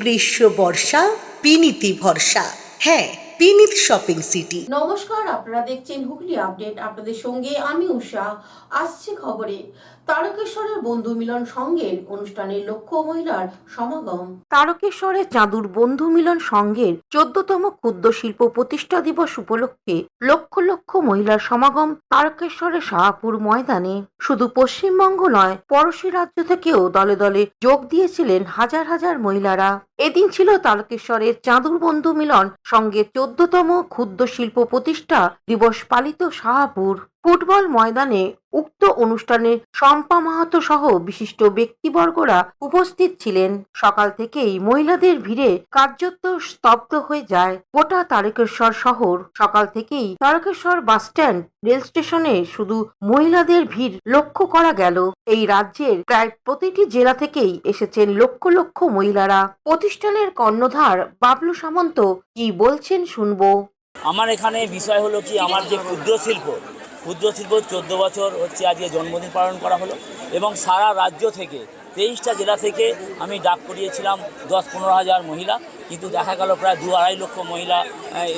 গ্রীষ্ম বর্ষা বিনীতি ভরসা। হ্যাঁ, বিনীত শপিং সিটি। নমস্কার, আপনারা দেখছেন হুগলি আপডেট। আপনাদের সঙ্গে আমি উষা। আসছে খবরে তারকেশ্বরের বন্ধু মিলন সংঘের অনুষ্ঠানে লক্ষ মহিলার সমাগম। তারকেশ্বরের চাঁদুর বন্ধু মিলন সংঘের 14তম ক্ষুদ্র শিল্প প্রতিষ্ঠা দিবস উপলক্ষে লক্ষ লক্ষ মহিলার সমাগম তারকেশ্বরের শাহপুর ময়দানে। শুধু পশ্চিমবঙ্গ নয়, পড়শি রাজ্য থেকেও দলে দলে যোগ দিয়েছিলেন হাজার হাজার মহিলারা। এদিন ছিল তারকেশ্বরের চাঁদুর বন্ধু মিলন সংঘের 14তম ক্ষুদ্র শিল্প প্রতিষ্ঠা দিবস পালিত শাহপুর ফুটবল ময়দানে। উক্ত অনুষ্ঠানে শম্পা মাহাতো সহ বিশিষ্ট ব্যক্তিবর্গরা উপস্থিত ছিলেন। সকাল থেকেই মহিলাদের ভিড়ে কার্যত স্তব্ধ হয়ে যায় গোটা তারকেশ্বর শহর। সকাল থেকেই তারকেশ্বর বাসস্ট্যান্ড, রেল স্টেশনে শুধু মহিলাদের ভিড় লক্ষ্য করা গেল। এই রাজ্যের প্রায় প্রতিটি জেলা থেকেই এসেছেন লক্ষ লক্ষ মহিলারা। প্রতিষ্ঠানের কর্ণধার বাবলু সামন্ত কি বলছেন শুনবো। আমার এখানে বিষয় হলো কি, আমার যে ক্ষুদ্র শিল্প 14 বছর হচ্ছে আজকে জন্মদিন পালন করা হলো, এবং সারা রাজ্য থেকে 23টা জেলা থেকে আমি ডাক করিয়েছিলাম 10-15 হাজার মহিলা, কিন্তু দেখা গেল প্রায় 2-2.5 লক্ষ মহিলা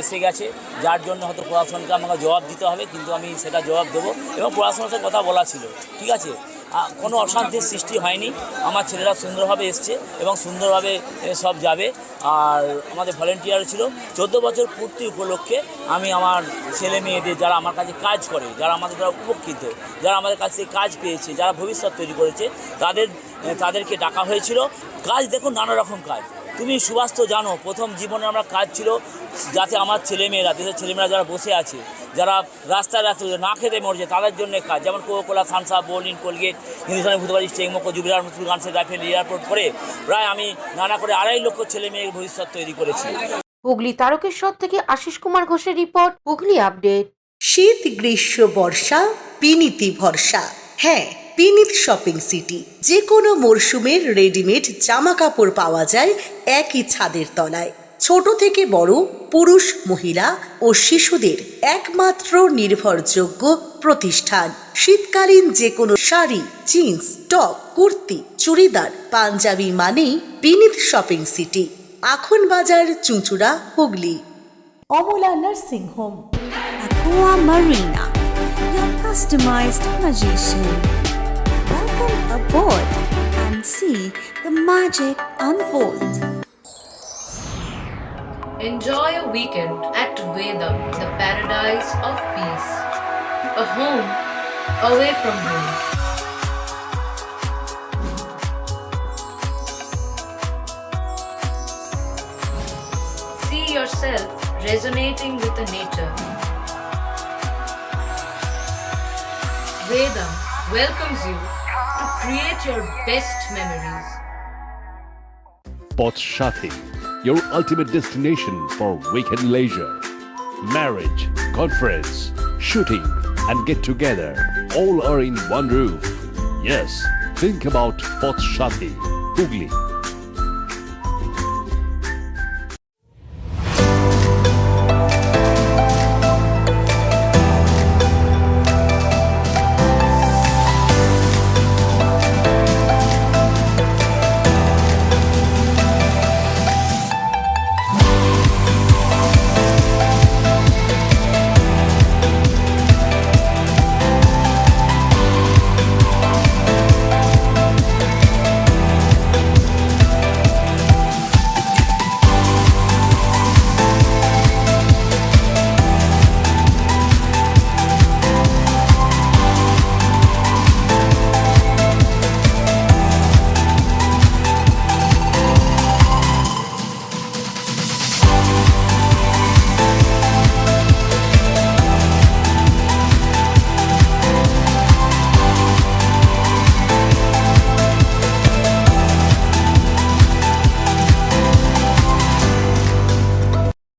এসে গেছে, যার জন্য হয়তো প্রশাসনকে আমাকে জবাব দিতে হবে, কিন্তু আমি সেটা জবাব দেবো এবং প্রশাসনের সাথে কথা বলা ছিল। ঠিক আছে, কোনো অশান্তির সৃষ্টি হয়নি। আমার ছেলেরা সুন্দরভাবে এসছে এবং সুন্দরভাবে সব যাবে। আর আমাদের ভলেন্টিয়ার ছিল। 14 বছর পূর্তি উপলক্ষে আমি আমার ছেলে মেয়েদের, যারা আমার কাছে কাজ করে, যারা আমাদের দ্বারা উপকৃত, যারা আমাদের কাছে কাজ পেয়েছে, যারা ভবিষ্যৎ তৈরি করেছে, তাদেরকে ডাকা হয়েছিল। কাজ দেখুন, নানা রকম কাজ। তুমি সুভাষ তো জানো, প্রথম জীবনে আমার কাজ ছিল যাতে আমার ছেলেমেয়েরা, দেশের ছেলেমেয়েরা যারা বসে আছে, যারা রাস্তায় না খেতে মরছে, তাদের জন্য কাজ, যেমন কোকোলা, থামস আপ, বোলিন, কোলগেট, হিন্দুস্তানি ভূতবাড়ি, স্টেংমোকো, জুবিলার মুসুল, গানসের রাইফেল, এয়ারপোর্ট করে প্রায় আমি নানা করে 2.5 লক্ষ ছেলে মেয়ের ভবিষ্যৎ তৈরি করেছি। হুগলি তারকেশ্বর থেকে আশিস কুমার ঘোষের রিপোর্ট, হুগলি আপডেট। শীত গ্রীষ্ম বর্ষা বিনীতি ভরসা। হ্যাঁ, বিনীত শপিং সিটি। যে কোনো মরশুমের রেডিমেড জামা কাপড় পাওয়া যায় একই ছাদের তলায়। ছোট থেকে বড়, পুরুষ, মহিলা ও শিশুদের একমাত্র নির্ভরযোগ্য প্রতিষ্ঠান। শীতকালীন যে কোনো শাড়ি, জিন্স, টপ, কুর্তি, চুড়িদার, পাঞ্জাবি মানেই বিনীত শপিং সিটি। আখন বাজার, চুঁচুড়া, Hooghly. Amala nursing home, Aqua Marina, your customized magician. Welcome aboard and see the magic unfold. Enjoy a weekend at Vedam, the paradise of peace. A home away from home. See yourself resonating with the nature. Vedam welcomes you to create your best memories. Poth Shathi, your ultimate destination for weekend leisure. Marriage, conference, shooting and get together all are in one roof. Yes, think about Poth Shathi, Hugli.